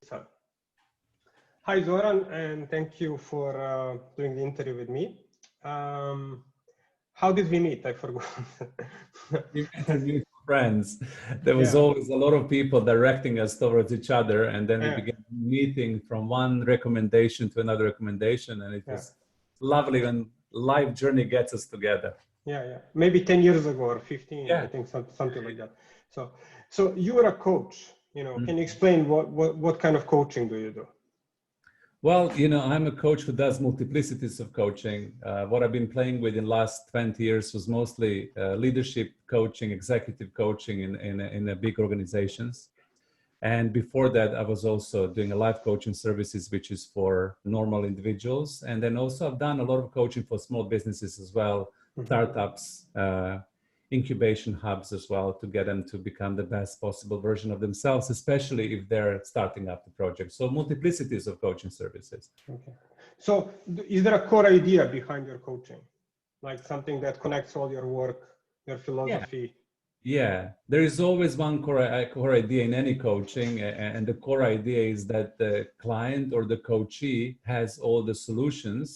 So, hi Zoran, and thank you for doing the interview with me. How did we meet? I forgot. We met as mutual friends. There was Yeah. always a lot of people directing us towards each other, and then we Yeah. began meeting from one recommendation to another recommendation, and it Yeah. was lovely when life journey gets us together. Yeah. Maybe 10 years ago or 15, I Yeah. think something like that. So you are a coach. Can you Mhm. explain what kind of coaching do you do? Well, I'm a coach who does multiplicities of coaching. What I've been playing with in the last 20 years was mostly leadership coaching, executive coaching in big organizations. And before that, I was also doing a life coaching services, which is for normal individuals. And then also I've done a lot of coaching for small businesses as well, startups, incubation hubs as well, to get them to become the best possible version of themselves, especially if they're starting up the project. So multiplicities of coaching services. Okay. So is there a core idea behind your coaching? Like something that connects all your work, your philosophy? Yeah, there is always one core idea in any coaching, and the core idea is that the client or the coachee has all the solutions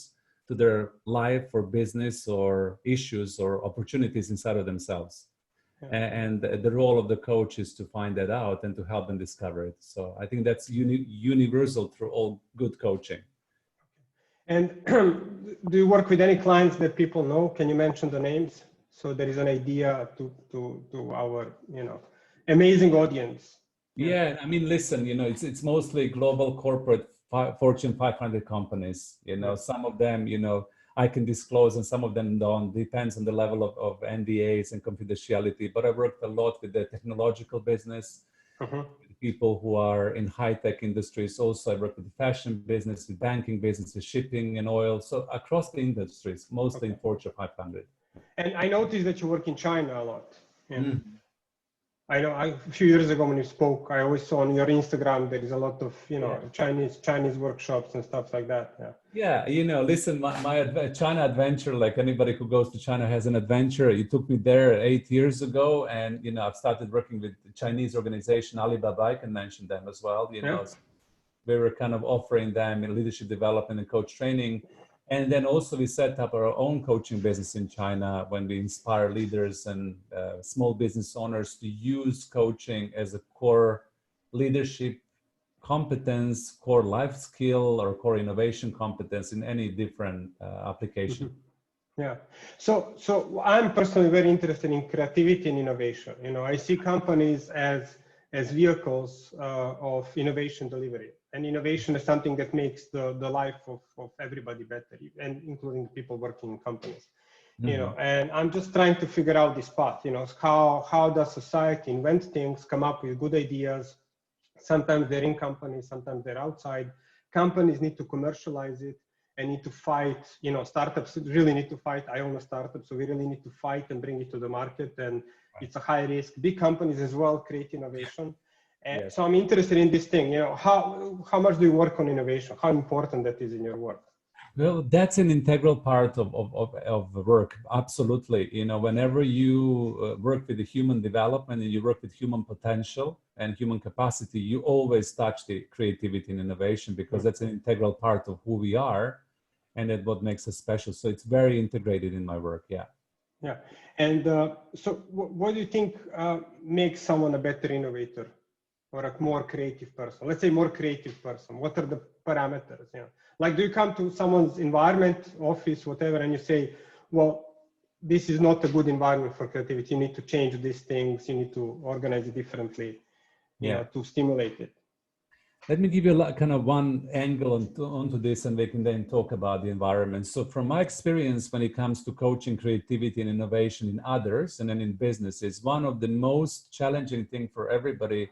to their life or business or issues or opportunities inside of themselves. Yeah. And the role of the coach is to find that out and to help them discover it. So I think that's universal through all good coaching. And do you work with any clients that people know? Can you mention the names so there is an idea to our amazing audience? Yeah, I mean, listen, it's mostly global corporate Fortune 500 companies. Some of them, I can disclose, and some of them don't. Depends on the level of NDAs and confidentiality. But I worked a lot with the technological business, with people who are in high-tech industries. Also, I work with the fashion business, with banking business, with shipping and oil. So across the industries, mostly in Fortune 500. And I noticed that you work in China a lot. Mm. I know a few years ago when you spoke, I always saw on your Instagram there is a lot of Chinese workshops and stuff like that. Yeah, listen, my China adventure, like anybody who goes to China has an adventure. It took me there 8 years ago, and I've started working with the Chinese organization Alibaba. I can mention them as well. So we were kind of offering them in leadership development and coach training. And then also we set up our own coaching business in China when we inspire leaders and small business owners to use coaching as a core leadership competence, core life skill, or core innovation competence in any different application. Yeah. So I'm personally very interested in creativity and innovation. I see companies as vehicles of innovation delivery, and innovation is something that makes the life of everybody better, and including people working in companies. And I'm just trying to figure out this path. How does society invent things, come up with good ideas? Sometimes they're in companies, sometimes they're outside. Companies need to commercialize it and need to fight. Startups really need to fight. I own a startup, so we really need to fight and bring it to the market. And it's a high risk. Big companies as well create innovation. And so I'm interested in this thing. How much do you work on innovation? How important that is in your work? Well, that's an integral part of the work. Absolutely. Whenever you work with the human development and you work with human potential and human capacity, you always touch the creativity and innovation, because that's an integral part of who we are, and that's what makes us special. So it's very integrated in my work. Yeah. Yeah. And so what do you think makes someone a better innovator or a more creative person? Let's say more creative person. What are the parameters? Like, do you come to someone's environment, office, whatever, and you say, well, this is not a good environment for creativity. You need to change these things. You need to organize it differently, to stimulate it. Let me give you kind of one angle onto this, and we can then talk about the environment. So from my experience, when it comes to coaching creativity and innovation in others and then in businesses, one of the most challenging things for everybody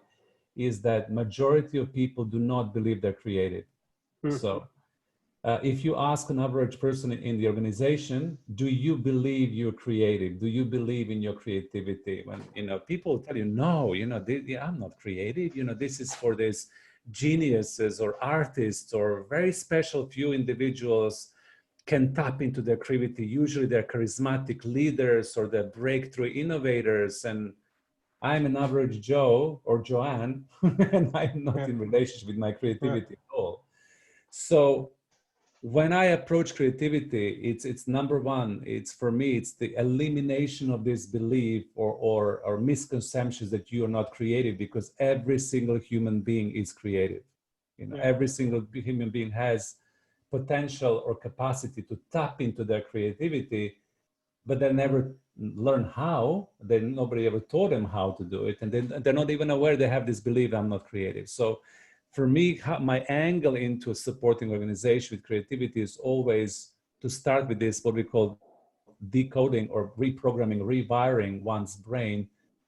is that majority of people do not believe they're creative. So if you ask an average person in the organization, do you believe you're creative? Do you believe in your creativity? When people tell you, no, I'm not creative. This is for this geniuses or artists or very special few individuals can tap into their creativity. Usually they're charismatic leaders or they're breakthrough innovators. And I'm an average Joe or Joanne, and I'm not Yeah. in relationship with my Yeah. creativity at all. So when I approach creativity, it's number one. It's for me, it's the elimination of this belief or misconceptions that you are not creative, because every single human being is creative. You know, Yeah. every single human being has potential or capacity to tap into their creativity, but they never learn how. Nobody ever taught them how to do it, and they're not even aware they have this belief, I'm not creative. So for me, my angle into supporting organization with creativity is always to start with this, what we call decoding or reprogramming, rewiring one's brain,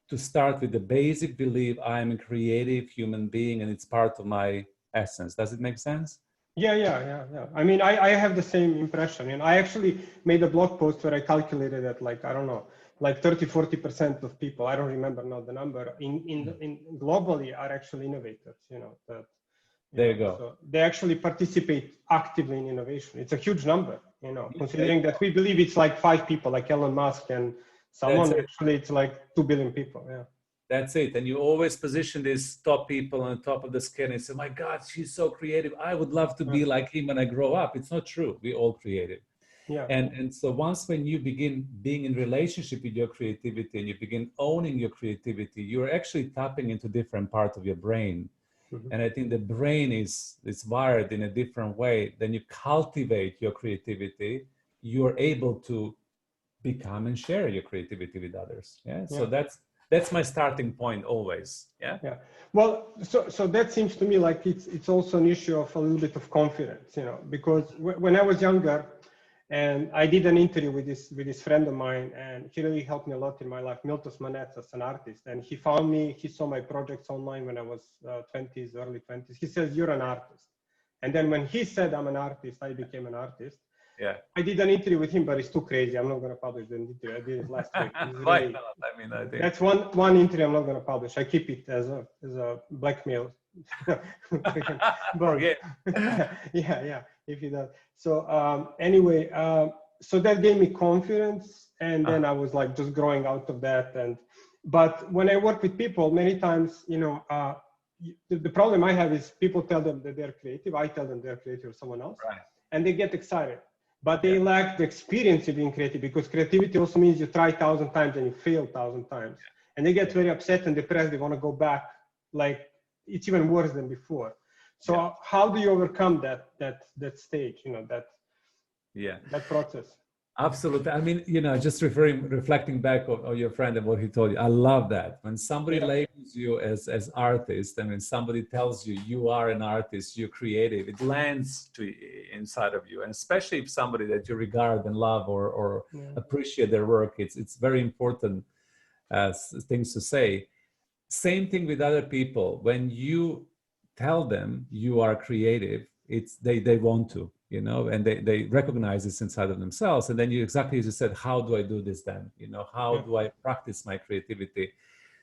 to start with the basic belief, I'm a creative human being and it's part of my essence. Does it make sense? Yeah. I mean, I have the same impression. And I actually made a blog post where I calculated that, like, I don't know, like 30-40% of people, I don't remember now the number, in globally are actually innovators, There you go. so they actually participate actively in innovation. It's a huge number, considering that we believe it's like 5 people, like Elon Musk, and someone actually it's like 2 billion people. Yeah. That's it. And you always position these top people on the top of the scale and say, my God, she's so creative. I would love to be like him when I grow up. It's not true. We're all creative. Yeah. And so once when you begin being in relationship with your creativity and you begin owning your creativity, you're actually tapping into different parts of your brain. Mm-hmm. And I think the brain is wired in a different way. Then you cultivate your creativity, you're able to become and share your creativity with others. Yeah. So that's my starting point always. Yeah. Well, so that seems to me like it's also an issue of a little bit of confidence, because when I was younger, and I did an interview with this friend of mine, and he really helped me a lot in my life, Miltos Manets, as an artist. And he found me, he saw my projects online when I was 20s, early 20s. He says, you're an artist. And then when he said I'm an artist, I became an artist. Yeah. I did an interview with him, but it's too crazy. I'm not going to publish the interview. I did it last week. Why not? I mean, I think that's one interview I'm not going to publish. I keep it as a blackmail. Forget. yeah, if you does. So anyway, so that gave me confidence, and then I was like just growing out of that. But when I work with people, many times, the problem I have is people tell them that they're creative. I tell them they're creative or someone else, right. And they get excited. But they lack the experience of being creative, because creativity also means you try 1,000 times and you fail 1,000 times. And they get very upset and depressed. They want to go back, like it's even worse than before. So how do you overcome that stage, that process? Absolutely. I mean, just reflecting back on your friend and what he told you, I love that. When somebody labels you as artist, and when somebody tells you you are an artist, you're creative, it lands inside of you. And especially if somebody that you regard and love or appreciate their work, it's very important things to say. Same thing with other people. When you tell them you are creative, they want to. And they recognize this inside of themselves. And then exactly as you said, how do I do this then? How do I practice my creativity?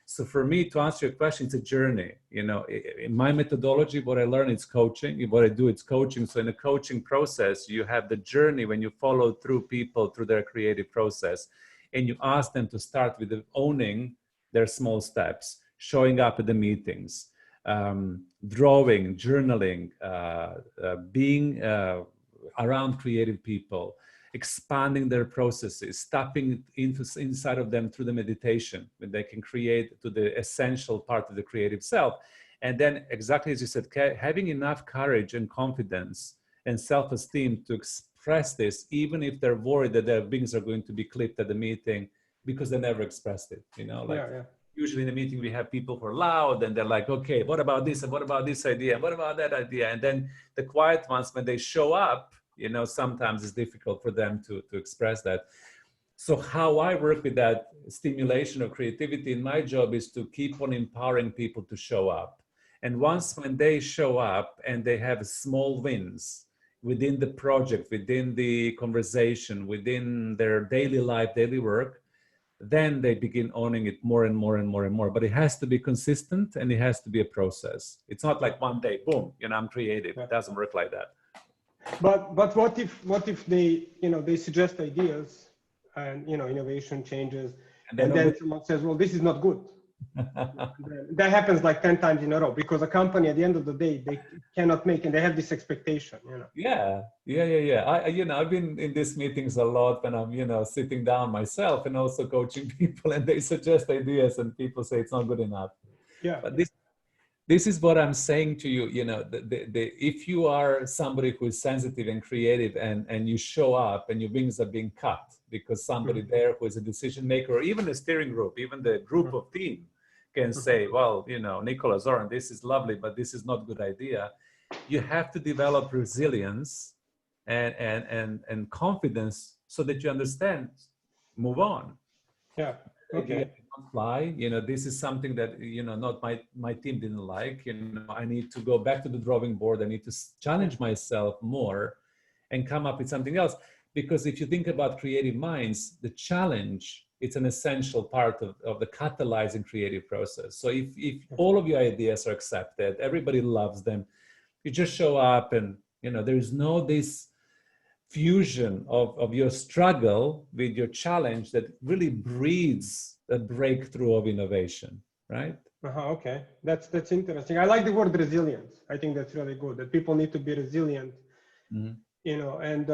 So for me, to answer your question, it's a journey. In my methodology, what I learn is coaching. What I do, it's coaching. So in the coaching process, you have the journey when you follow through people through their creative process, and you ask them to start with owning their small steps, showing up at the meetings, drawing, journaling, being around creative people, expanding their processes, tapping inside of them through the meditation, when they can create to the essential part of the creative self. And then exactly as you said, having enough courage and confidence and self-esteem to express this, even if they're worried that their things are going to be clipped at the meeting because they never expressed it, Usually in the meeting, we have people who are loud and they're like, okay, what about this? And what about this idea? And what about that idea? And then the quiet ones, when they show up, sometimes it's difficult for them to express that. So how I work with that stimulation of creativity in my job is to keep on empowering people to show up. And once when they show up and they have small wins within the project, within the conversation, within their daily life, daily work, then they begin owning it more and more and more and more. But it has to be consistent and it has to be a process. It's not like one day, boom, I'm creative. It doesn't work like that. But what if they they suggest ideas and innovation changes, and then someone says, well, this is not good. That happens like 10 times in a row because a company at the end of the day, they cannot make, and they have this expectation, you know. Yeah. I've been in these meetings a lot when I'm, sitting down myself and also coaching people, and they suggest ideas and people say it's not good enough. Yeah. But this is what I'm saying to you, if you are somebody who is sensitive and creative and you show up and your wings are being cut because somebody there who is a decision maker, or even a steering group, even the group of team can say, well, Nicola, Zoran, this is lovely, but this is not a good idea. You have to develop resilience and confidence so that you understand, move on. Yeah. Okay. Fly, this is something that not my team didn't like. I need to go back to the drawing board. I need to challenge myself more and come up with something else, because if you think about creative minds, the challenge, it's an essential part of the catalyzing creative process. So if all of your ideas are accepted, everybody loves them, you just show up and there's no this fusion of your struggle with your challenge that really breeds a breakthrough of innovation, right? Okay, that's interesting. I like the word resilience. I think that's really good, that people need to be resilient, and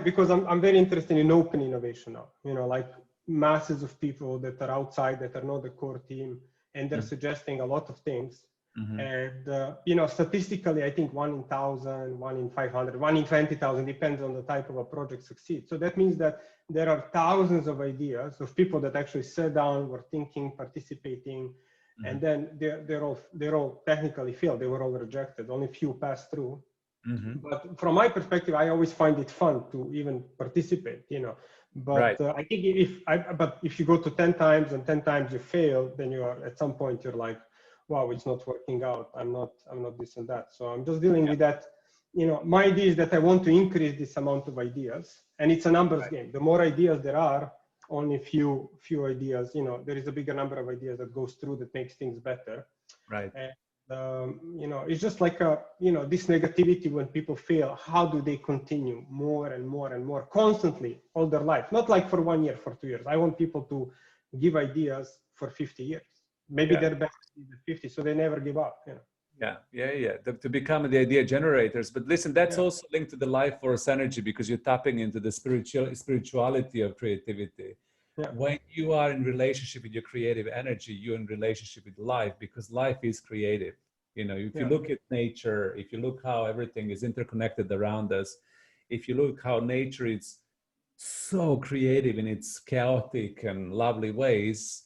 because I'm very interested in open innovation now, like masses of people that are outside, that are not the core team, and they're suggesting a lot of things. And statistically, I think 1 in 1,000, 1 in 500, 1 in 20,000, depends on the type of a project succeeds. So that means that there are thousands of ideas of people that actually sat down, were thinking, participating, and then they're all technically failed. They were all rejected. Only few passed through. But from my perspective, I always find it fun to even participate. But I think if you go to 10 times and 10 times you fail, then you are at some point you're like, wow, it's not working out. I'm not this and that. So I'm just dealing with that. My idea is that I want to increase this amount of ideas, and it's a numbers game. The more ideas there are, only few ideas, there is a bigger number of ideas that goes through that makes things better. Right. And, it's just like this negativity when people fail. How do they continue more and more and more constantly all their life? Not like for 1 year, for 2 years. I want people to give ideas for 50 years. Maybe they're better than 50, so they never give up. Yeah. To become the idea generators. But listen, that's also linked to the life force energy, because you're tapping into the spirituality of creativity. When you are in relationship with your creative energy, you're in relationship with life, because life is creative. If you look at nature, if you look how everything is interconnected around us, if you look how nature is so creative in its chaotic and lovely ways,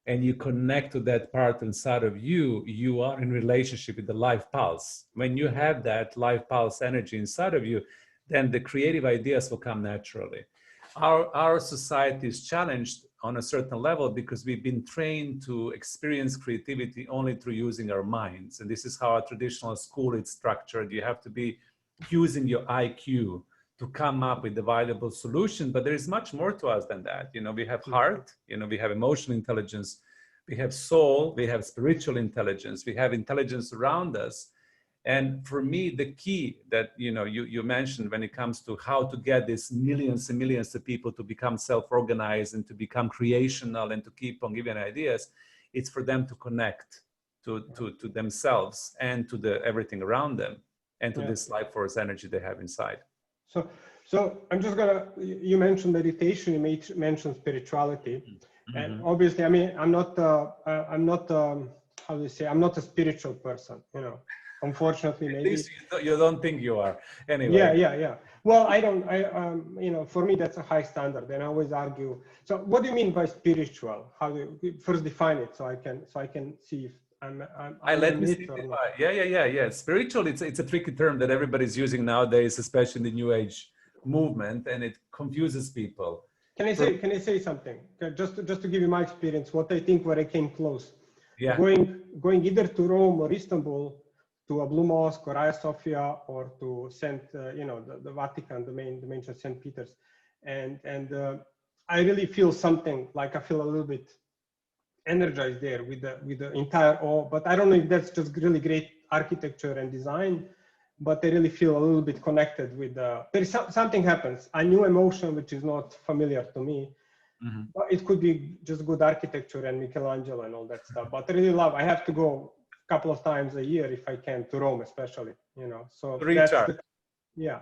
and you connect to that part inside of you, you are in relationship with the life pulse. When you have that life pulse energy inside of you, then the creative ideas will come naturally. Our society is challenged on a certain level because we've been trained to experience creativity only through using our minds. And this is how a traditional school is structured. You have to be using your IQ to come up with a valuable solution, but there is much more to us than that. We have heart, we have emotional intelligence, we have soul, we have spiritual intelligence, we have intelligence around us. And for me, the key that, you mentioned when it comes to how to get these millions and millions of people to become self-organized and to become creational and to keep on giving ideas, it's for them to connect to themselves and to everything around them and to this life force energy they have inside. So I'm just you mentioned meditation, you mentioned spirituality, and obviously, I'm not how do you say, I'm not a spiritual person, unfortunately. Maybe at least you don't think you are, anyway. Yeah. Well, for me that's a high standard, and I always argue. So what do you mean by spiritual? How do you first define it, so I can see if let me see. Yeah. Spiritual, it's a tricky term that everybody's using nowadays, especially in the New Age movement, and it confuses people. Can I say something? Just to give you my experience, what I think where I came close. Yeah. Going either to Rome or Istanbul, to a Blue Mosque or Hagia Sophia, or to the Vatican, the main church, St. Peter's, and I really feel something, like I feel a little bit energized there with the entire awe. But I don't know if that's just really great architecture and design, but I really feel a little bit connected with there is something happens, a new emotion which is not familiar to me, But it could be just good architecture and Michelangelo and all that stuff. But I really love, I have to go a couple of times a year if I can, to Rome especially, you know. So that's the, yeah.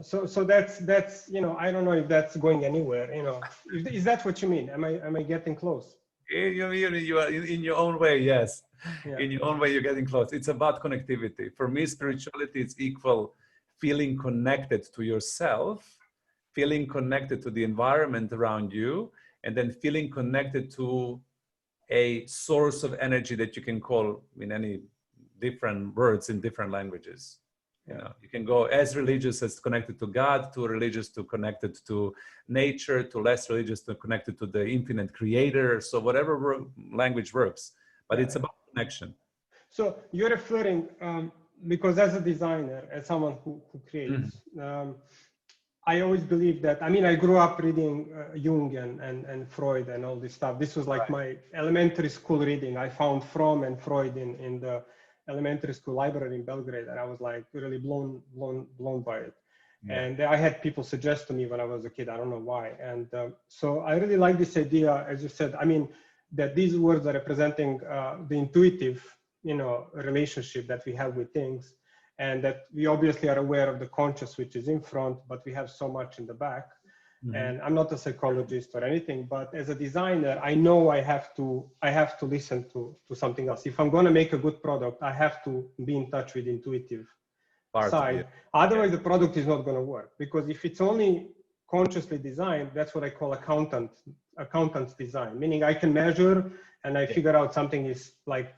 So that's, you know, I don't know if that's going anywhere, you know. Is that what you mean? Am I getting close? You are in your own way, yes. Yeah. In your own way, you're getting close. It's about connectivity. For me, spirituality is equal feeling connected to yourself, feeling connected to the environment around you, and then feeling connected to a source of energy that you can call in any different words in different languages. You know, you can go as religious as connected to God, to religious to connected to nature, to less religious to connected to the infinite creator. So whatever language works, but it's about connection. So you're referring, because as a designer, as someone who creates, I always believe that, I mean, I grew up reading Jung and Freud and all this stuff. This was like my elementary school reading. I found Fromm and Freud in the elementary school library in Belgrade, and I was like really blown by it. And I had people suggest to me when I was a kid, I don't know why. And so I really like this idea, as you said, I mean, that these words are representing the intuitive, you know, relationship that we have with things, and that we obviously are aware of the conscious, which is in front, but we have so much in the back. And I'm not a psychologist or anything, but as a designer, I know I have to listen to something else. If I'm going to make a good product, I have to be in touch with the intuitive side. Otherwise, the product is not going to work, because if it's only consciously designed, that's what I call accountant's design, meaning I can measure and I figure out something is like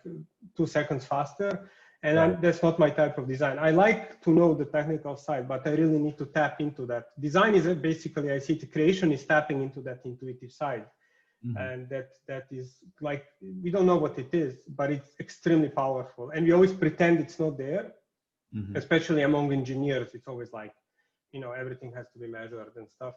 2 seconds faster. And that's not my type of design. I like to know the technical side, but I really need to tap into that. Design is basically, I see the creation is tapping into that intuitive side. And that is like, we don't know what it is, but it's extremely powerful. And we always pretend it's not there, especially among engineers. It's always like, you know, everything has to be measured and stuff.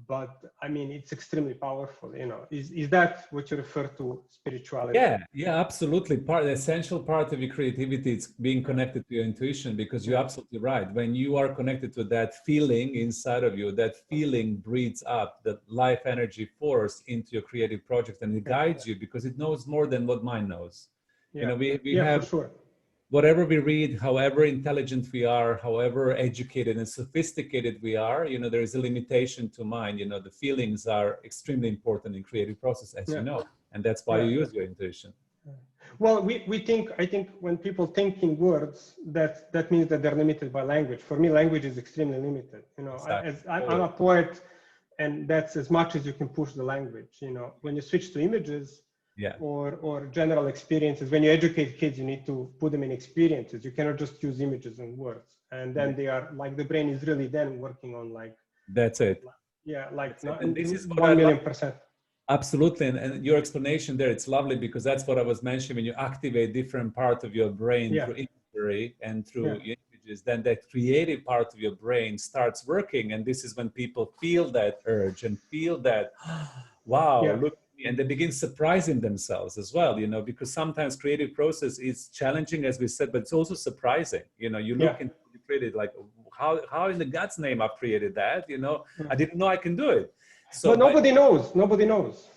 But I mean, it's extremely powerful, you know. Is that what you refer to spirituality? Yeah, absolutely. The essential part of your creativity is being connected to your intuition, because you're absolutely right. When you are connected to that feeling inside of you, that feeling breathes up the life energy force into your creative project, and it guides you because it knows more than what mind knows. You know, we have, for sure, whatever we read, however intelligent we are, however educated and sophisticated we are, you know, there is a limitation to mind. You know, the feelings are extremely important in creative process, as you know, and that's why you use your intuition. Well, I think when people think in words, that means that they're limited by language. For me, language is extremely limited. You know, I'm a poet, and that's as much as you can push the language. You know, when you switch to images, or general experiences. When you educate kids, you need to put them in experiences. You cannot just use images and words. And then they are like, the brain is really then working on like, that's it. Yeah, like this is 1 million%. Absolutely. And your explanation there, it's lovely, because that's what I was mentioning. When you activate different parts of your brain through imagery and through images, then that creative part of your brain starts working. And this is when people feel that urge and feel that, wow, look, and they begin surprising themselves as well, you know, because sometimes creative process is challenging, as we said, but it's also surprising. You know, you look into the creative, like, how in the God's name I've created that, you know, I didn't know I can do it. So but nobody knows.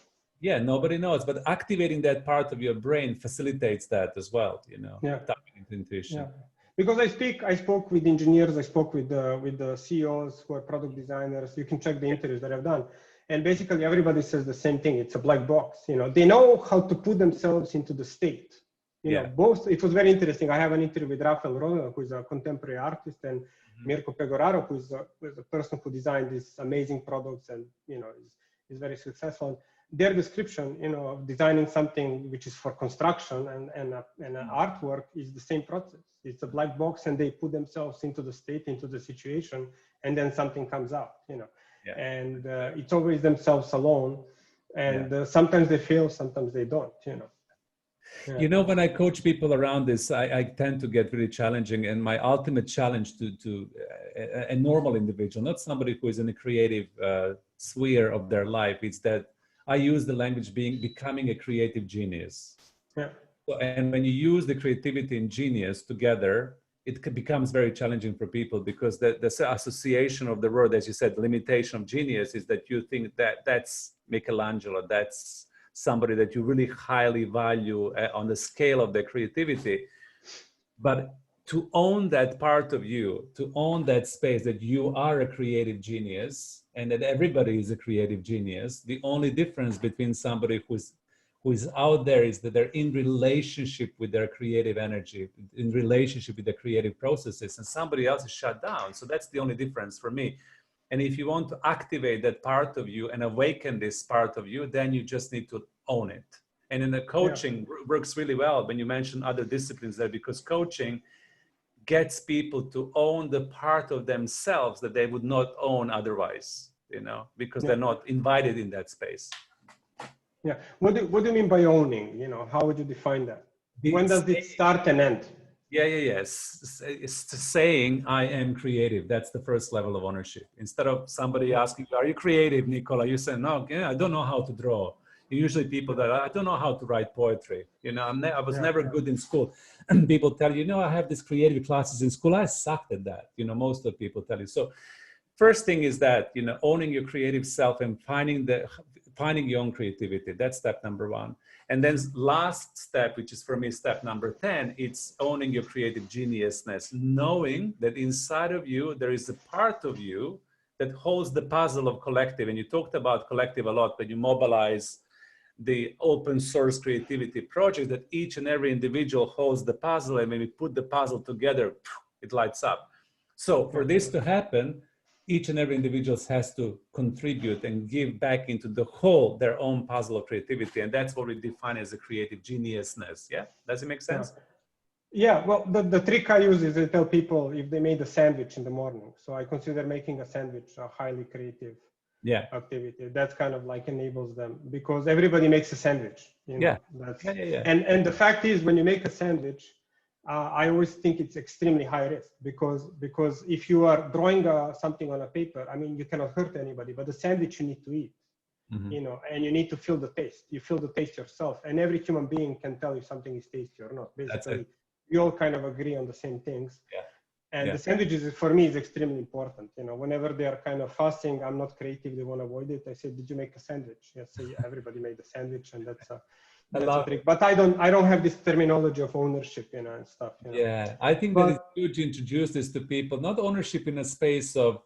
Yeah, nobody knows, but activating that part of your brain facilitates that as well, you know, tapping into intuition. Because I spoke with engineers, I spoke with the CEOs who are product designers. You can check the interviews that I've done. And basically everybody says the same thing. It's a black box. You know, they know how to put themselves into the state. You know, both. It was very interesting. I have an interview with Rafael Rono, who is a contemporary artist, and Mirko Pegoraro, who is a person who designed these amazing products, and you know, is very successful. Their description, you know, of designing something which is for construction and an artwork is the same process. It's a black box, and they put themselves into the state, into the situation, and then something comes out. You know. And it's always themselves alone, and sometimes they fail, sometimes they don't, you know. You know, when I coach people around this, I tend to get really challenging, and my ultimate challenge to a normal individual, not somebody who is in a creative sphere of their life, is that I use the language becoming a creative genius. So, and when you use the creativity and genius together, becomes very challenging for people, because the association of the word, as you said, limitation of genius, is that you think that that's Michelangelo, that's somebody that you really highly value on the scale of their creativity. But to own that part of you, to own that space that you are a creative genius and that everybody is a creative genius, the only difference between somebody who is out there is that they're in relationship with their creative energy, in relationship with the creative processes, and somebody else is shut down. So that's the only difference for me. And if you want to activate that part of you and awaken this part of you, then you just need to own it. And in the coaching works really well when you mention other disciplines there, because coaching gets people to own the part of themselves that they would not own otherwise, because they're not invited in that space. Yeah. What do you mean by owning? How would you define that? When does it start and end? Yes. It's saying, I am creative. That's the first level of ownership. Instead of somebody asking, are you creative, Nicola? You say, no, I don't know how to draw. Usually people that I don't know how to write poetry. I was never good in school. And people tell you, I have these creative classes in school. I sucked at that. Most of the people tell you. So first thing is that, owning your creative self and finding your own creativity. That's step number one. And then last step, which is for me step number 10, it's owning your creative geniusness, knowing that inside of you, there is a part of you that holds the puzzle of collective. And you talked about collective a lot, but you mobilize the open source creativity project, that each and every individual holds the puzzle, and when we put the puzzle together, it lights up. So for this to happen, each and every individual has to contribute and give back into the whole their own puzzle of creativity. And that's what we define as a creative geniusness. Yeah, does it make sense? Yeah, well, the trick I use is I tell people if they made a sandwich in the morning. So I consider making a sandwich a highly creative activity. That's kind of like enables them, because everybody makes a sandwich. And the fact is, when you make a sandwich, I always think it's extremely high risk, because if you are drawing something on a paper, you cannot hurt anybody, but the sandwich you need to eat, and you need to feel the taste. You feel the taste yourself, and every human being can tell you something is tasty or not. Basically, we all kind of agree on the same things. And the sandwiches, for me, is extremely important. Whenever they are kind of fasting, I'm not creative, they want to avoid it. I say, did you make a sandwich? Yes, so everybody made a sandwich, and that's a trick. But I don't have this terminology of ownership, and stuff. Yeah, I think that it's good to introduce this to people, not ownership in a space of,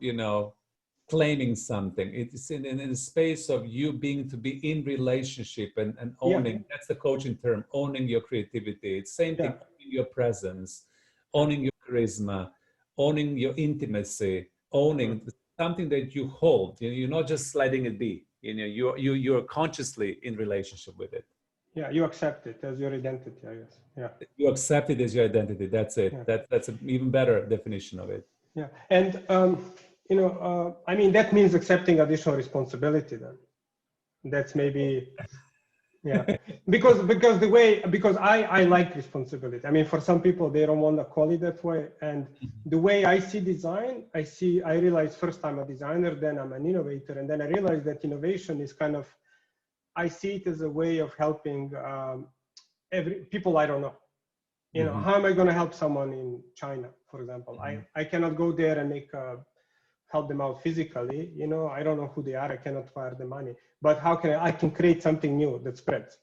claiming something. It's in a space of you being to be in relationship and owning. That's the coaching term, owning your creativity. It's same thing, owning your presence, owning your charisma, owning your intimacy, owning something that you hold. You're not just letting it be. You're consciously in relationship with it. Yeah, you accept it as your identity, I guess. Yeah. You accept it as your identity. That's it. Yeah. That's an even better definition of it. Yeah, and that means accepting additional responsibility. Then that's maybe. Yeah, because I like responsibility. For some people, they don't want to call it that way. And the way I see design, I realize first I'm a designer, then I'm an innovator. And then I realize that innovation is kind of, I see it as a way of helping people I don't know. How am I going to help someone in China, for example? I cannot go there and help them out physically. I don't know who they are. I cannot wire the money. But how can I can create something new that spreads?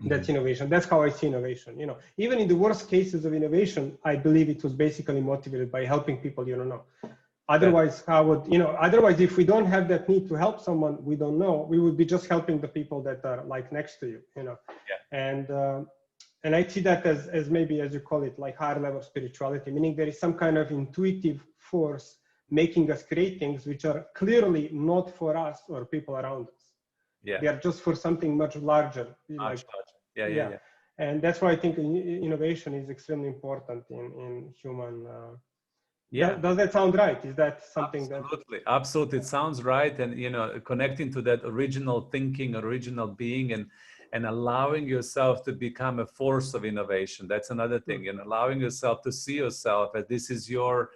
That's innovation. That's how I see innovation. Even in the worst cases of innovation, I believe it was basically motivated by helping people you don't know. Otherwise, otherwise, if we don't have that need to help someone we don't know, we would be just helping the people that are like next to you. And I see that as maybe, as you call it, like higher level spirituality, meaning there is some kind of intuitive force making us create things which are clearly not for us or people around us. Yeah. They are just for something much larger. Much larger. Yeah. And that's why I think innovation is extremely important in human. Does that sound right? Is that something Absolutely. It sounds right. And, connecting to that original thinking, original being, and allowing yourself to become a force of innovation. That's another thing. And allowing yourself to see yourself as this is your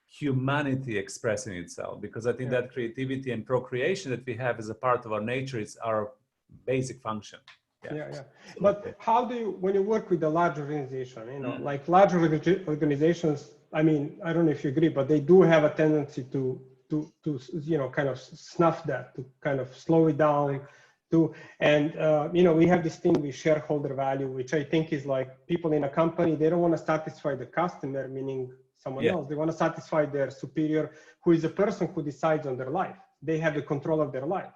humanity expressing itself, because I think that creativity and procreation that we have as a part of our nature is our basic function. Yeah. But how do you, when you work with a large organization, like large organizations, I mean, I don't know if you agree, but they do have a tendency to kind of snuff that, to kind of slow it down, we have this thing with shareholder value, which I think is like people in a company, they don't want to satisfy the customer, meaning someone else. They want to satisfy their superior, who is the person who decides on their life. They have the control of their life,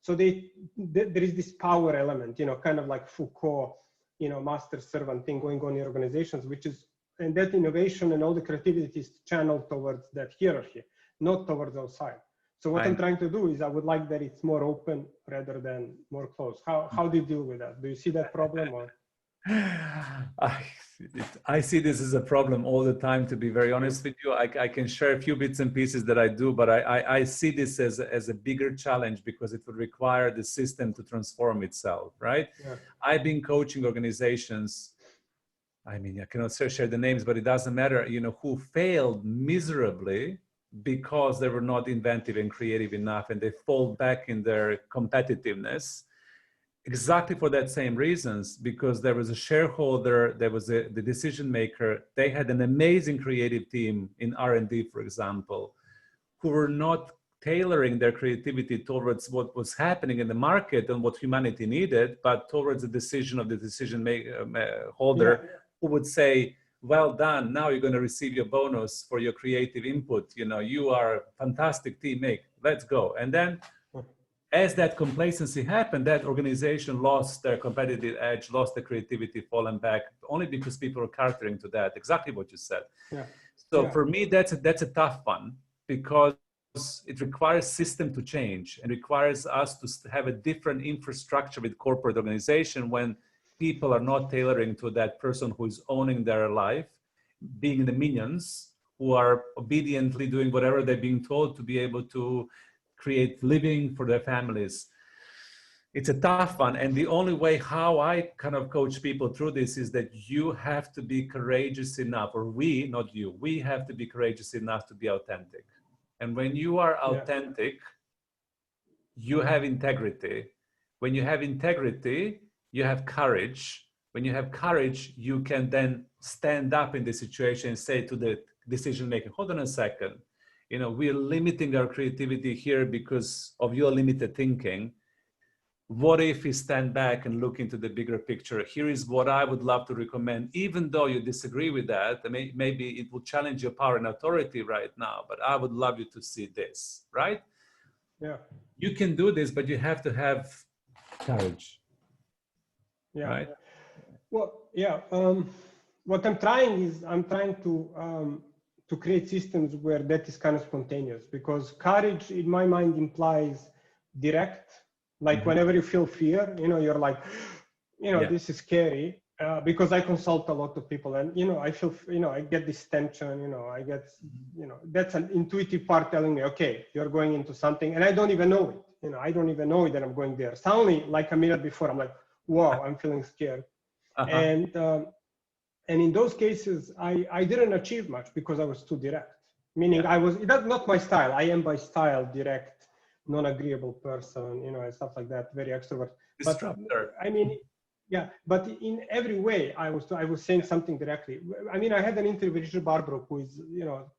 So there is this power element, kind of like Foucault, master servant thing going on in organizations, and that innovation and all the creativity is channeled towards that hierarchy, not towards outside. So what I'm trying to do is I would like that it's more open rather than more closed. How do you deal with that? Do you see that problem? Or? I see this as a problem all the time, to be very honest with you. I can share a few bits and pieces that I do, but I see this as a bigger challenge because it would require the system to transform itself, right? Yeah. I've been coaching organizations, I mean, I cannot share the names, but it doesn't matter, who failed miserably because they were not inventive and creative enough, and they fall back in their competitiveness. Exactly for that same reasons, because there was a shareholder, there was the decision maker, they had an amazing creative team in R&D, for example, who were not tailoring their creativity towards what was happening in the market and what humanity needed, but towards the decision of the decision holder, who would say, well done, now you're going to receive your bonus for your creative input. You are a fantastic teammate, let's go. And then as that complacency happened, that organization lost their competitive edge, lost the creativity, fallen back, only because people were catering to that. Exactly what you said. Yeah. So for me, that's a tough one, because it requires system to change and requires us to have a different infrastructure with corporate organization when people are not tailoring to that person who is owning their life, being the minions who are obediently doing whatever they're being told to be able to create living for their families. It's a tough one. And the only way how I kind of coach people through this is that you have to be courageous enough, or we, not you, we have to be courageous enough to be authentic. And when you are authentic, you have integrity. When you have integrity, you have courage. When you have courage, you can then stand up in the situation and say to the decision maker, hold on a second, we're limiting our creativity here because of your limited thinking. What if we stand back and look into the bigger picture? Here is what I would love to recommend, even though you disagree with that. Maybe it will challenge your power and authority right now, but I would love you to see this, right? Yeah. You can do this, but you have to have courage. Yeah. Right? Well, yeah. What I'm trying to create systems where that is kind of spontaneous, because courage in my mind implies direct, like whenever you feel fear, you're like, this is scary, because I consult a lot of people, and, I feel, I get this tension, I get, that's an intuitive part telling me, okay, you're going into something, and I don't even know it, I don't even know that I'm going there. Suddenly, like a minute before, I'm like, wow, I'm feeling scared. And in those cases, I didn't achieve much because I was too direct. Meaning that's not my style. I am by style direct, non-agreeable person, and stuff like that, very extrovert. Disruptor. But but in every way, I was saying something directly. I had an interview with Richard Barbrook, who is,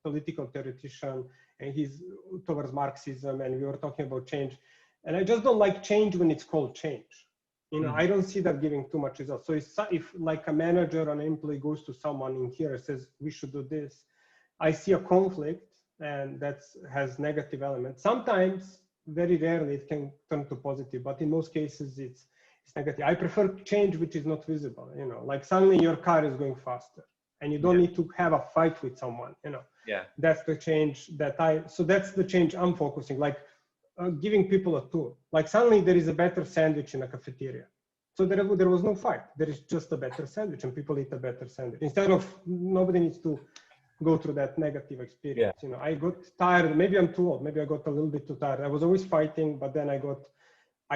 political theoretician, and he's towards Marxism, and we were talking about change. And I just don't like change when it's called change. I don't see that giving too much results. So if like a manager or an employee goes to someone in here and says, we should do this, I see a conflict, and that has negative elements. Sometimes, very rarely, it can turn to positive, but in most cases, it's negative. I prefer change which is not visible, like suddenly your car is going faster and you don't need to have a fight with someone, That's the change so that's the change I'm focusing, like, giving people a tool. Like suddenly there is a better sandwich in a cafeteria. So there was no fight. There is just a better sandwich, and people eat a better sandwich. Instead of, nobody needs to go through that negative experience. I got tired. Maybe I'm too old. Maybe I got a little bit too tired. I was always fighting, but then I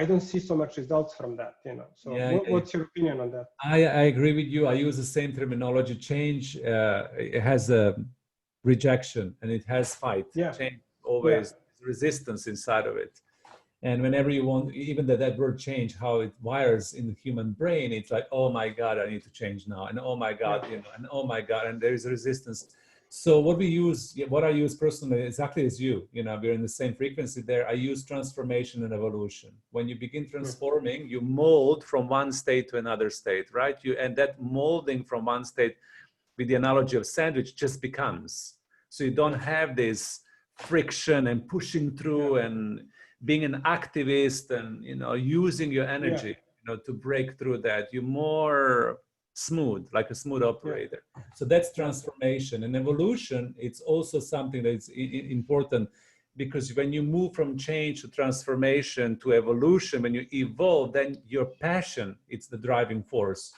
don't see so much results from that, So what's your opinion on that? I agree with you. I use the same terminology. Change, it has a rejection and it has fight. Change always resistance inside of it. And whenever you want, even that word change, how it wires in the human brain, it's like, oh my God, I need to change now. And oh my God, and oh my God, and there is resistance. So what we use, what I use personally, exactly as you, we're in the same frequency there. I use transformation and evolution. When you begin transforming, you mold from one state to another state, right? And that molding from one state, with the analogy of sandwich, just becomes. So you don't have this friction and pushing through and being an activist and, using your energy, to break through that. You're more smooth, like a smooth operator. So that's transformation. And evolution, it's also something that's important, because when you move from change to transformation to evolution, when you evolve, then your passion, it's the driving force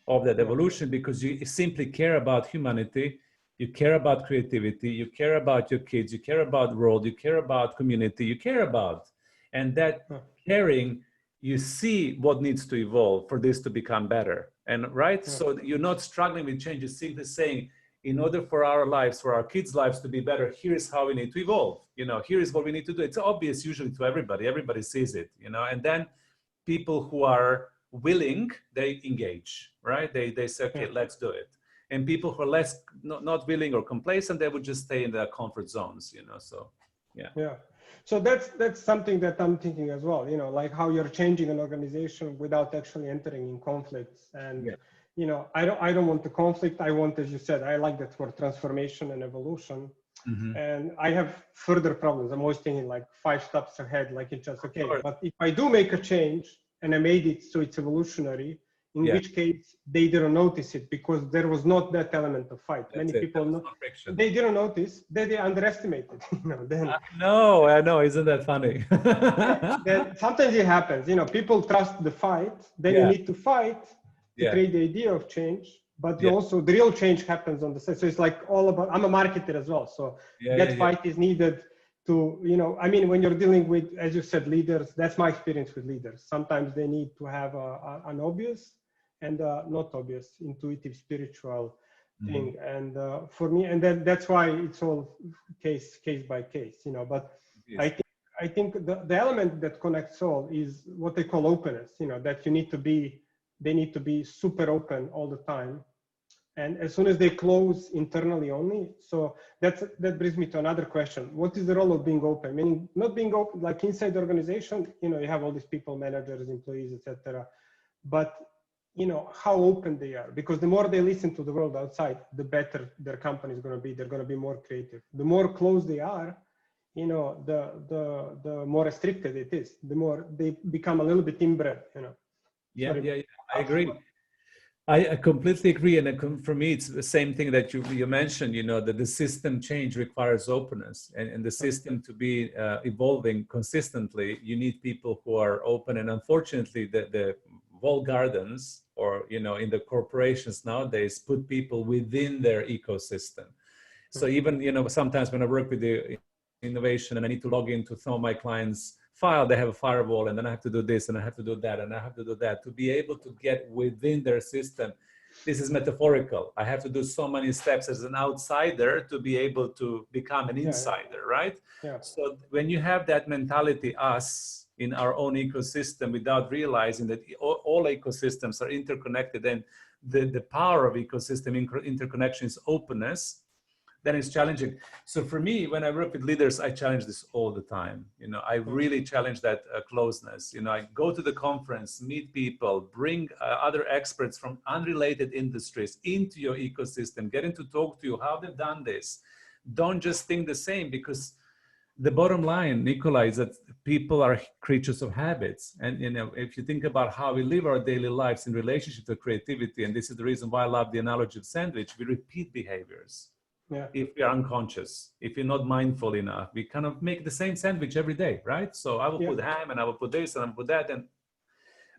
of that evolution, because you simply care about humanity, you care about creativity, you care about your kids, you care about the world, you care about community, you care about, and that caring, you see what needs to evolve for this to become better. And so you're not struggling with change, you're simply saying, in order for our lives, for our kids' lives to be better, here's how we need to evolve. Here is what we need to do. It's obvious usually to everybody. Everybody sees it, and then people who are willing, they engage, right? They say, okay, let's do it. And people who are not willing or complacent, they would just stay in their comfort zones, so, yeah. So that's something that I'm thinking as well, like how you're changing an organization without actually entering in conflicts. And, I don't want the conflict. I want, as you said, I like that word, transformation and evolution. And I have further problems. I'm always thinking like 5 steps ahead, like it's just okay. But if I do make a change and I made it so it's evolutionary, in which case they didn't notice it because there was not that element of fight. Many people they didn't notice, they underestimated. Then I know, isn't that funny? then sometimes it happens. People trust the fight. Then you need to fight to create the idea of change. But you also, the real change happens on the side. So it's like all about, I'm a marketer as well. So that fight is needed to, when you're dealing with, as you said, leaders, that's my experience with leaders. Sometimes they need to have an obvious and not obvious, intuitive, spiritual thing. And for me, and that's why it's all case by case, but I think the element that connects all is what they call openness, that they need to be super open all the time. And as soon as they close internally only, so that brings me to another question. What is the role of being open? Meaning not being open, like inside the organization, you have all these people, managers, employees, etc. But, how open they are, because the more they listen to the world outside, the better their company is going to be. They're going to be more creative. The more closed they are, the more restricted it is, the more they become a little bit inbred, Yeah, I agree. I completely agree. And for me, it's the same thing that you mentioned, that the system change requires openness, and the system to be evolving consistently, you need people who are open. And unfortunately, the walled gardens or, in the corporations nowadays put people within their ecosystem. So even, sometimes when I work with the innovation and I need to log into some of my clients' file, they have a firewall, and then I have to do this and I have to do that and I have to do that to be able to get within their system. This is metaphorical. I have to do so many steps as an outsider to be able to become an insider, right? So when you have that mentality, us in our own ecosystem, without realizing that all ecosystems are interconnected, and the power of ecosystem interconnection is openness, then it's challenging. So for me, when I work with leaders, I challenge this all the time. I really challenge that closeness. I go to the conference, meet people, bring other experts from unrelated industries into your ecosystem, getting to talk to you, how they've done this. Don't just think the same, because the bottom line, Nikolai, is that people are creatures of habits. And if you think about how we live our daily lives in relationship to creativity, and this is the reason why I love the analogy of sandwich, we repeat behaviors. If we are unconscious, if you're not mindful enough, we kind of make the same sandwich every day, right? So I will put ham and I will put this and I will put that.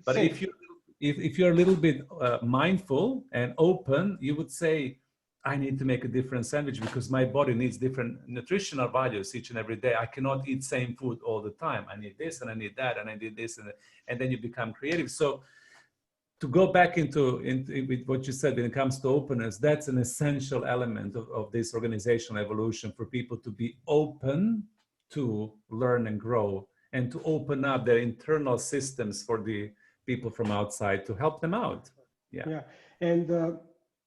But if you're a little bit mindful and open, you would say, I need to make a different sandwich because my body needs different nutritional values each and every day. I cannot eat same food all the time. I need this and I need that and I need this, and then you become creative. So to go back into with what you said when it comes to openness, that's an essential element of this organizational evolution, for people to be open to learn and grow, and to open up their internal systems for the people from outside to help them out. And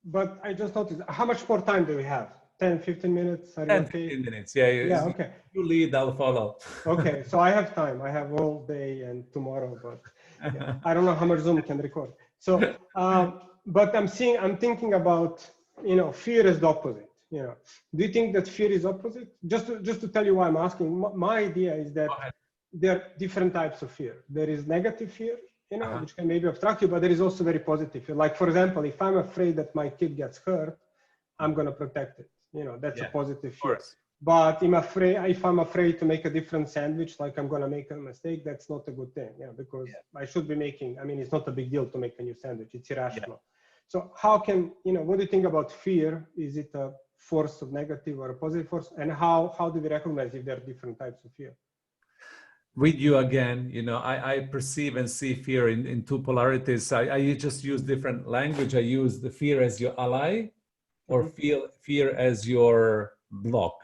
but I just noticed, how much more time do we have? 10, 15 minutes? Are you 10, okay? 15 minutes. Yeah, Yeah, okay. you lead, I'll follow. Okay, so I have time. I have all day and tomorrow, but yeah, I don't know how much Zoom can record. So, but I'm thinking about, fear is the opposite. Do you think that fear is opposite? Just to tell you why I'm asking, my idea is that there are different types of fear. There is negative fear, which can maybe obstruct you, but there is also very positive fear. Like, for example, if I'm afraid that my kid gets hurt, I'm going to protect it. That's a positive fear. But if I'm afraid to make a different sandwich, like I'm going to make a mistake, that's not a good thing, because I should be making, it's not a big deal to make a new sandwich. It's irrational. So how can, what do you think about fear? Is it a force of negative or a positive force? And how do we recognize if there are different types of fear? With you again, I perceive and see fear in two polarities. I just use different language. I use the fear as your ally or fear as your block,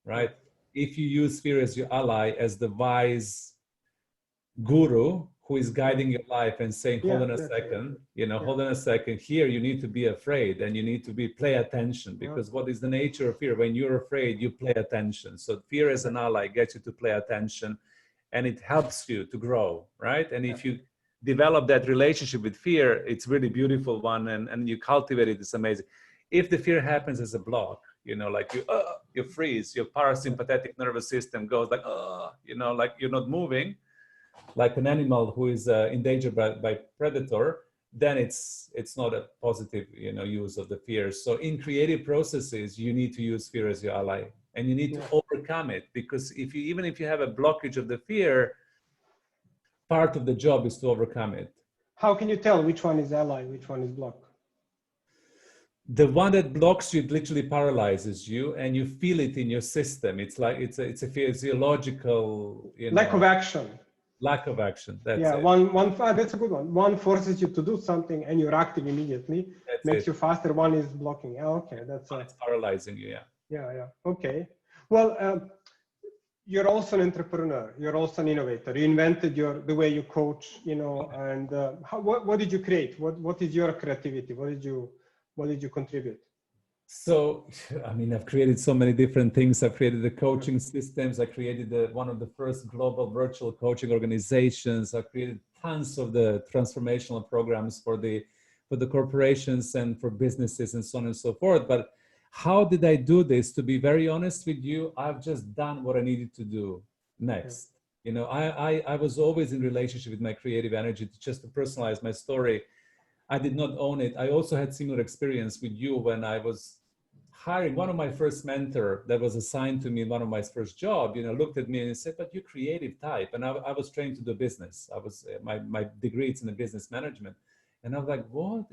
right? If you use fear as your ally, as the wise guru who is guiding your life and saying, hold on a second, hold on a second, here you need to be afraid and you need to pay attention, because what is the nature of fear? When you're afraid, you pay attention. So fear as an ally gets you to pay attention and it helps you to grow, right? And if you develop that relationship with fear, it's really beautiful one, and you cultivate it, it's amazing. If the fear happens as a block, like you freeze, your parasympathetic nervous system goes like, like you're not moving, like an animal who is endangered by predator, then it's not a positive use of the fear. So in creative processes, you need to use fear as your ally, and you need to overcome it, because even if you have a blockage of the fear, part of the job is to overcome it. How can you tell which one is ally, which one is block? The one that blocks you, it literally paralyzes you, and you feel it in your system. It's like it's a physiological lack of action. Lack of action. That's it. That's a good one. One forces you to do something and you're active immediately. Makes you faster. One is blocking. Okay, it's paralyzing you. Yeah. Okay. Well, you're also an entrepreneur. You're also an innovator. You invented the way you coach. And what did you create? What is your creativity? What did you contribute? So, I've created so many different things. I've created the coaching systems. I created one of the first global virtual coaching organizations. I created tons of the transformational programs for the corporations and for businesses and so on and so forth. But how did I do this? To be very honest with you, I've just done what I needed to do next. I was always in relationship with my creative energy, just to personalize my story. I did not own it. I also had similar experience with you when I was hiring. One of my first mentor that was assigned to me in one of my first job, looked at me and said, but you're creative type. And I was trained to do business. I was, my degree is in the business management. And I was like, what?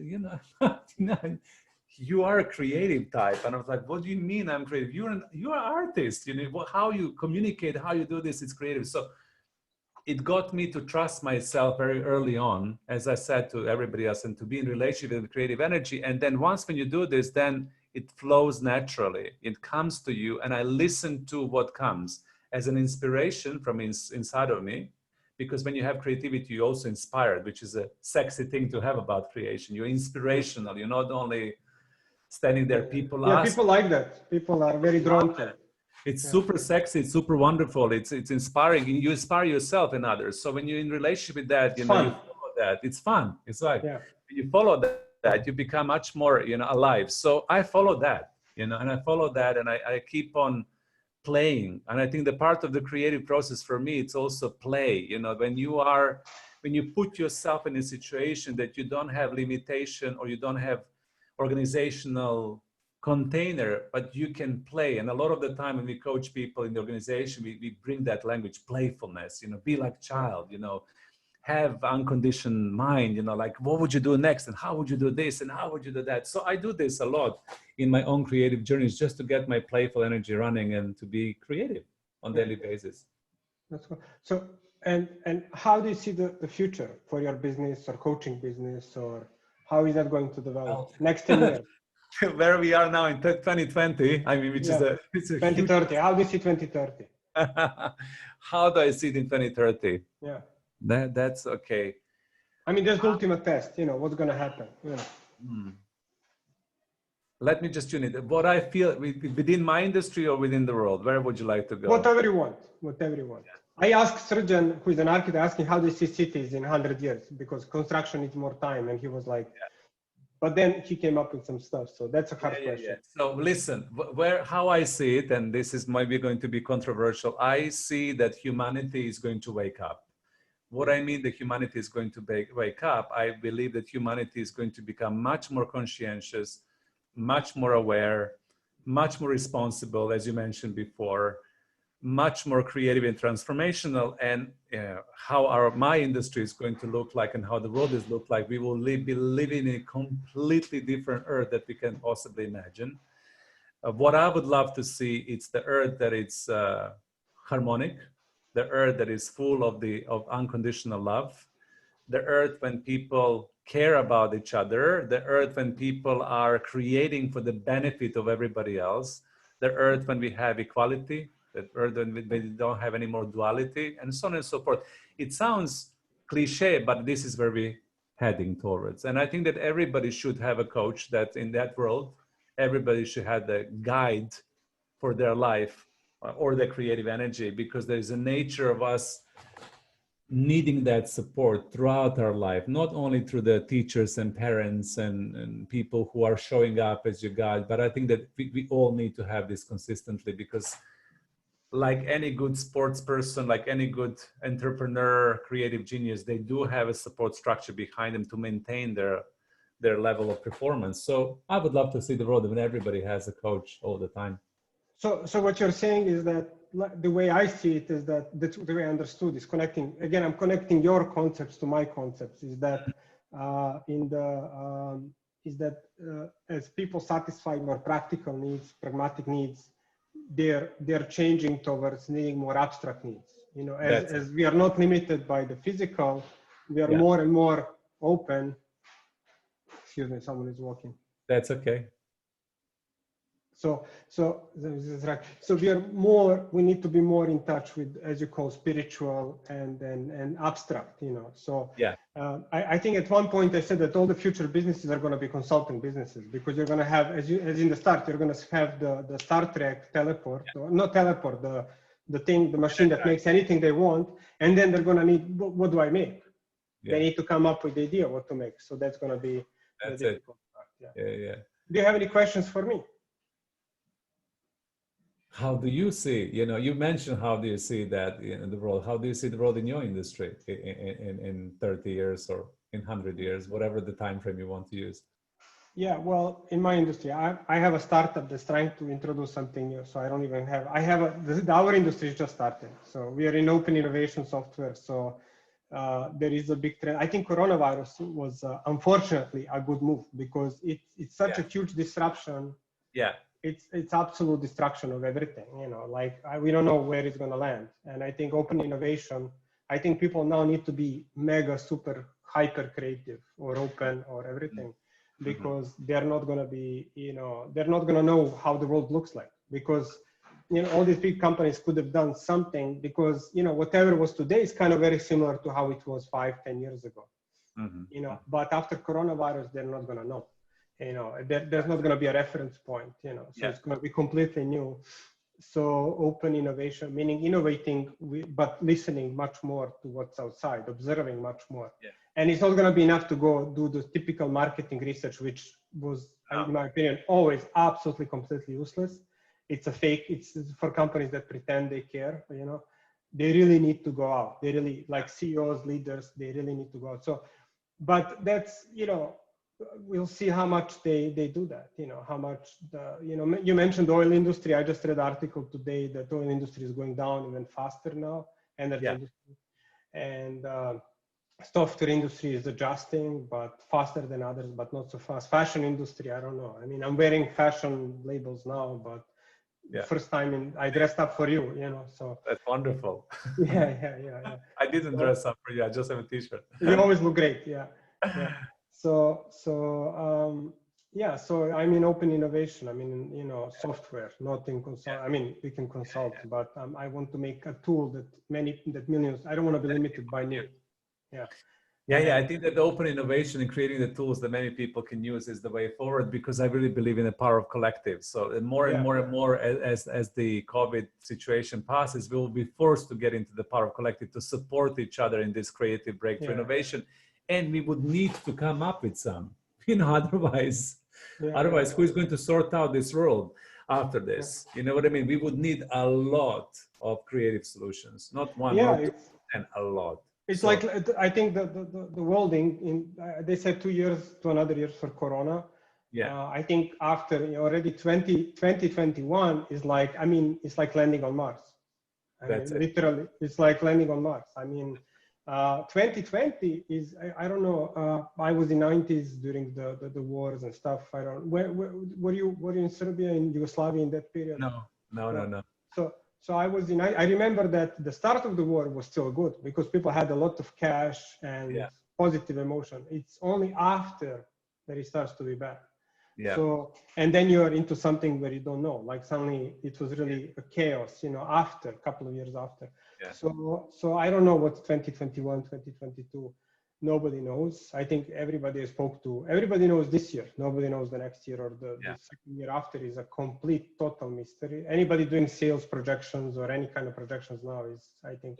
You are a creative type. And I was like, what do you mean I'm creative? You're an artist. How you communicate, how you do this, it's creative. So it got me to trust myself very early on, as I said to everybody else, and to be in relationship with creative energy. And then once when you do this, then it flows naturally. It comes to you, and I listen to what comes as an inspiration from inside of me. Because when you have creativity, you're also inspired, which is a sexy thing to have about creation. You're inspirational. You're not only standing there. People like that. People are very drawn to it. It's super sexy. It's super wonderful. It's inspiring. You inspire yourself and others. So when you're in relationship with that, you follow that. It's fun. It's like when you follow that, you become much more, alive. So I follow that, and I follow that, and I keep on playing. And I think the part of the creative process for me, it's also play. When you put yourself in a situation that you don't have limitation or you don't have organizational container, but you can play. And a lot of the time when we coach people in the organization, we bring that language, playfulness, be like child, have unconditioned mind, like what would you do next, and how would you do this, and how would you do that. So I do this a lot in my own creative journeys, just to get my playful energy running and to be creative on daily basis. That's cool. So and how do you see the future for your business or coaching business, or how is that going to develop next 10 years? Where we are now in 2020, which is a 2030. How do you see 2030? How do I see it in 2030? Yeah. That's okay. There's the ultimate test, what's going to happen. Let me just tune it. What I feel within my industry or within the world, where would you like to go? Whatever you want, whatever you want. I asked Surgeon, who is an architect, asking how do you see cities in 100 years? Because construction needs more time. And he was like, but then he came up with some stuff. So that's a hard question. So listen, how I see it, and this is maybe going to be controversial. I see that humanity is going to wake up. What I mean that humanity is going to wake up, I believe that humanity is going to become much more conscientious, much more aware, much more responsible, as you mentioned before, much more creative and transformational. And how my industry is going to look like and how the world is look like, we will be living in a completely different earth that we can possibly imagine. What I would love to see, it's the earth that it's harmonic, the earth that is full of unconditional love, the earth when people care about each other, the earth when people are creating for the benefit of everybody else, the earth when we have equality, the earth when we don't have any more duality, and so on and so forth. It sounds cliche, but this is where we're heading towards. And I think that everybody should have a coach that in that world, everybody should have the guide for their life or their creative energy, because there's a nature of us needing that support throughout our life, not only through the teachers and parents and people who are showing up as your guide, but I think that we all need to have this consistently, because like any good sports person, like any good entrepreneur, creative genius, they do have a support structure behind them to maintain their level of performance. So I would love to see the world when everybody has a coach all the time. So what you're saying is that the way I see it is that the way I understood is connecting. Again, I'm connecting your concepts to my concepts. Is that as people satisfy more practical needs, pragmatic needs, they're changing towards needing more abstract needs. You know, as we are not limited by the physical, we are more and more open. Excuse me, someone is walking. That's okay. So we need to be more in touch with, as you call, spiritual and abstract, you know. So I think at one point I said that all the future businesses are going to be consulting businesses, because you're going to have, as in the start, you're going to have the Star Trek teleport, or not teleport, the machine that makes anything they want, and then they're going to need, what do I make? They need to come up with the idea what to make. So that's going to be the difficult part. Do you have any questions for me? How do you see, you mentioned how do you see that in the world? How do you see the world in your industry in 30 years or in 100 years, whatever the time frame you want to use? Yeah, well, in my industry, I have a startup that's trying to introduce something new. So I don't even have, our industry is just starting. So we are in open innovation software. So there is a big trend. I think coronavirus was unfortunately a good move, because it's such a huge disruption. Yeah. It's absolute destruction of everything, we don't know where it's going to land. And I think open innovation, I think people now need to be mega, super, hyper creative or open or everything, because they're not going to be, they're not going to know how the world looks like, because, all these big companies could have done something, because, whatever was today is kind of very similar to how it was 5-10 years ago, but after coronavirus, they're not going to know. There's not going to be a reference point, so it's going to be completely new. So open innovation, meaning innovating, but listening much more to what's outside, observing much more. And it's not going to be enough to go do the typical marketing research, which was, in my opinion, always absolutely completely useless. It's a fake, it's for companies that pretend they care, they really need to go out. They really, like CEOs, leaders, they really need to go out. So, but that's, we'll see how much they do that, how much you mentioned the oil industry. I just read an article today that oil industry is going down even faster now, energy industry, and software industry is adjusting, but faster than others, but not so fast. Fashion industry, I don't know. I mean, I'm wearing fashion labels now, but first time I dressed up for you, so. That's wonderful. Yeah. I didn't dress up for you. I just have a t-shirt. You always look great. Yeah. So I'm in open innovation. I mean, software, not in consult. I mean, we can consult, but I want to make a tool that millions, I don't want to be limited by need. Yeah. Yeah. I think that the open innovation and creating the tools that many people can use is the way forward, because I really believe in the power of collective. So and more as the COVID situation passes, we will be forced to get into the power of collective to support each other in this creative breakthrough innovation. And we would need to come up with some, otherwise who is going to sort out this world after this? You know what I mean? We would need a lot of creative solutions, not one, not two, and a lot. It's like, I think the world they said 2 years to another year for Corona. I think after already 2021 is like, it's like landing on Mars. Literally, it's like landing on Mars. 2020 is, I don't know, I was in 90s during the wars and stuff. I don't, were you in Serbia, in Yugoslavia in that period? No. So I was I remember that the start of the war was still good because people had a lot of cash and positive emotion. It's only after that it starts to be bad. So, and then you're into something where you don't know, like suddenly it was really a chaos, after, a couple of years after. So I don't know what's 2021, 2022. Nobody knows. I think everybody knows this year. Nobody knows the next year or the second year after is a complete, total mystery. Anybody doing sales projections or any kind of projections now is, I think,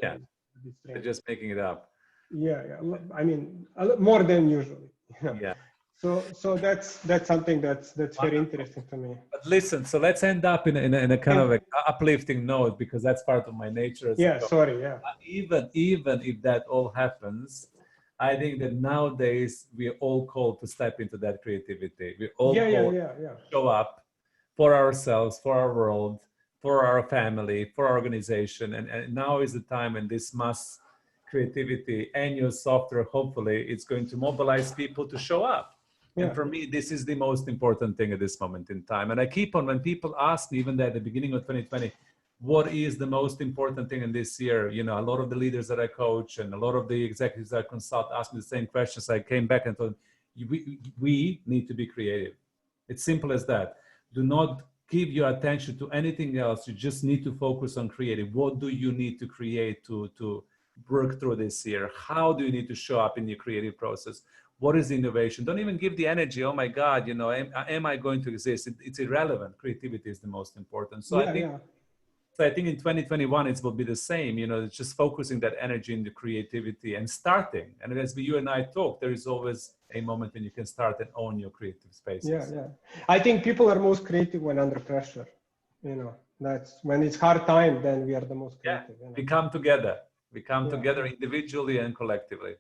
they're just making it up. More than usually. So that's something that's very interesting to me. But listen, so let's end up in a kind of uplifting note, because that's part of my nature. Even if that all happens, I think that nowadays we're all called to step into that creativity. We're all called to show up for ourselves, for our world, for our family, for our organization. And now is the time when this mass creativity and your software, hopefully, it's going to mobilize people to show up. And for me, this is the most important thing at this moment in time. And I keep on, when people ask me, even at the beginning of 2020, what is the most important thing in this year? A lot of the leaders that I coach and a lot of the executives that I consult ask me the same questions. I came back and told them, we need to be creative. It's simple as that. Do not give your attention to anything else. You just need to focus on creative. What do you need to create to work through this year? How do you need to show up in your creative process? What is the innovation? Don't even give the energy. Oh my God, am I going to exist? It's irrelevant. Creativity is the most important. So I think in 2021, it will be the same, it's just focusing that energy in the creativity and starting. And as you and I talk, there is always a moment when you can start and own your creative spaces. I think people are most creative when under pressure. That's when it's hard time, then we are the most creative. We come together. We come together individually and collectively.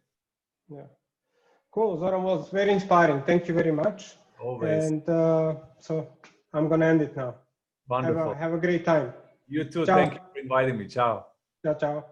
Cool. Zoran, was very inspiring. Thank you very much. Always. And so I'm going to end it now. Wonderful. Have a great time. You too. Ciao. Thank you for inviting me. Ciao. Ciao.